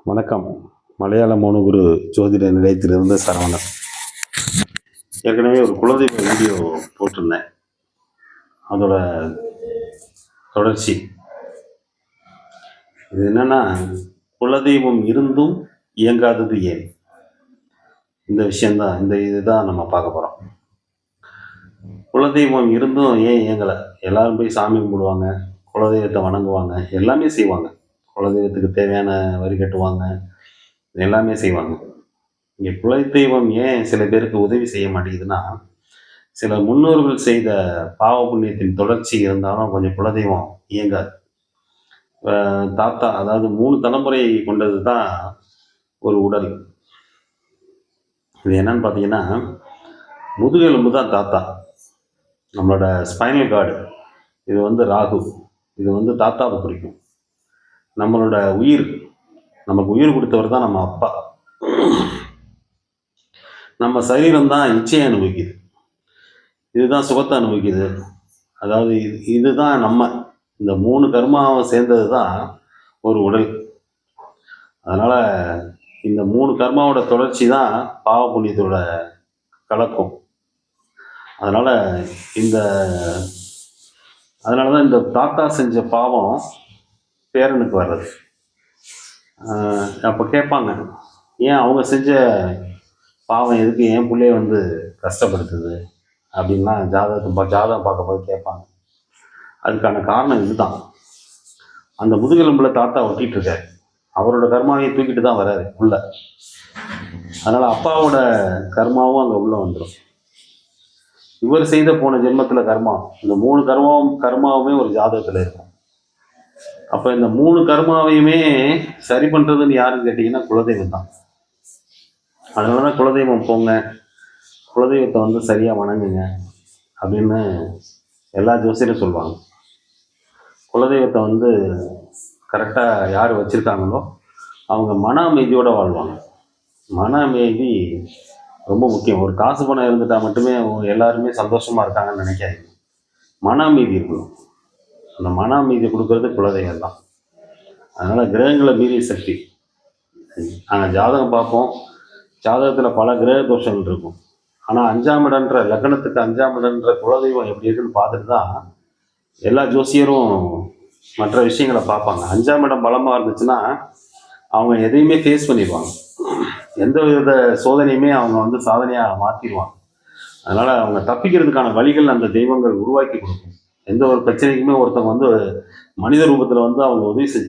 வணக்கம். மலையாள மோனகுரு ஜோதிட நிலையத்திலிருந்து சரவணன். ஏற்கனவே ஒரு குலதெய்வ வீடியோ போட்டிருந்தேன். அதோட தொடர்ச்சி இது என்னன்னா, குலதெய்வம் இருந்தும் இயங்காதது ஏன்? இந்த விஷயந்தான், இதுதான் நம்ம பார்க்க போகிறோம். குலதெய்வம் இருந்தும் ஏன் இயங்கலை? எல்லாரும் போய் சாமி கும்பிடுவாங்க, குலதெய்வத்தை வணங்குவாங்க, எல்லாமே செய்வாங்க. குலதெய்வத்துக்கு தேவையான வரி கட்டுவாங்க, எல்லாமே செய்வாங்க. இங்கே குலதெய்வம் ஏன் சில பேருக்கு உதவி செய்ய மாட்டேங்குதுன்னா, சில முன்னோர்கள் செய்த பாவ புண்ணியத்தின் தொடர்ச்சி இருந்தாலும் கொஞ்சம் குலதெய்வம் இயங்காது. தாத்தா, அதாவது 3 தலைமுறை கொண்டது தான் ஒரு உடல். இது என்னன்னு பார்த்தீங்கன்னா, முதுகெலும்பு தான் தாத்தா, நம்மளோட ஸ்பைனல் கார்டு. இது வந்து ராகு, இது வந்து தாத்தாவை குறிக்கும். நம்மளோட உயிர், நமக்கு உயிர் கொடுத்தவர் தான் நம்ம அப்பா. நம்ம சரீரம் தான் இச்சையை அனுபவிக்குது, இதுதான் சுகத்தை அனுபவிக்குது. அதாவது இதுதான் நம்ம, இந்த 3 கர்மாவை சேர்ந்தது தான் ஒரு உடல். அதனால் இந்த 3 கர்மாவோட தொடர்ச்சி தான் பாவ புண்ணியத்தோட கலக்கும். அதனால் அதனால தான் இந்த தாத்தா செஞ்ச பாவம் பேரனுக்கு வர்றது. அப்போ கேட்பாங்க, ஏன் அவங்க செஞ்ச பாவம் எதுக்கு என் பிள்ளைய வந்து கஷ்டப்படுத்துது அப்படின்லாம் ஜாதகம் பார்க்கும்போது கேட்பாங்க. அதுக்கான காரணம் இதுதான். அந்த முதுகெலும்பில் தாத்தா ஒட்டிகிட்டு இருக்காரு, அவரோட கர்மாவையும் தூக்கிட்டு தான் வராரு உள்ள. அதனால் அப்பாவோட கர்மாவும் அங்கே உள்ளே வந்துடும். இவர் செய்த போன ஜென்மத்தில் கர்மா, இந்த 3 கர்மாவுமே ஒரு ஜாதகத்தில் இருக்கும். அப்போ இந்த 3 கர்மாவையுமே சரி பண்ணுறதுன்னு யாருன்னு கேட்டிங்கன்னா குலதெய்வம் தான். அதனால தான் குலதெய்வம் போங்க, குலதெய்வத்தை வந்து சரியாக வணங்குங்க அப்படின்னு எல்லா ஜோசியரும் சொல்லுவாங்க. குலதெய்வத்தை வந்து கரெக்டாக யார் வச்சுருக்காங்களோ அவங்க மன அமைதியோடு வாழ்வாங்க. மன அமைதி ரொம்ப முக்கியம். ஒரு காசு பணம் இருந்துட்டால் மட்டுமே எல்லாருமே சந்தோஷமாக இருக்காங்கன்னு நினைக்காதீங்க. மன அமைதி இருக்கணும். அந்த மன அமைதியை கொடுக்கறது குலதெய்வம் தான். அதனால் கிரகங்களை மீறிய சக்தி. நாங்கள் ஜாதகம் பார்ப்போம், ஜாதகத்தில் பல கிரக தோஷங்கள் இருக்கும். ஆனால் 5ஆம் இடன்ற லக்னத்துக்கு 5ஆம் இடன்ற குலதெய்வம் எப்படி இருக்குன்னு பார்த்துட்டு தான் எல்லா ஜோசியரும் மற்ற விஷயங்களை பார்ப்பாங்க. 5ஆம் இடம் பலமாக இருந்துச்சுன்னா அவங்க எதையுமே ஃபேஸ் பண்ணிடுவாங்க. எந்த வித சோதனையுமே அவங்க வந்து சாதனையாக மாற்றிடுவாங்க. அதனால் அவங்க தப்பிக்கிறதுக்கான வழிகள் அந்த தெய்வங்கள் உருவாக்கி கொடுக்கும். எந்த ஒரு பிரச்சனைக்குமே ஒருத்தவங்க வந்து மனித ரூபத்தில் வந்து அவங்க உதவி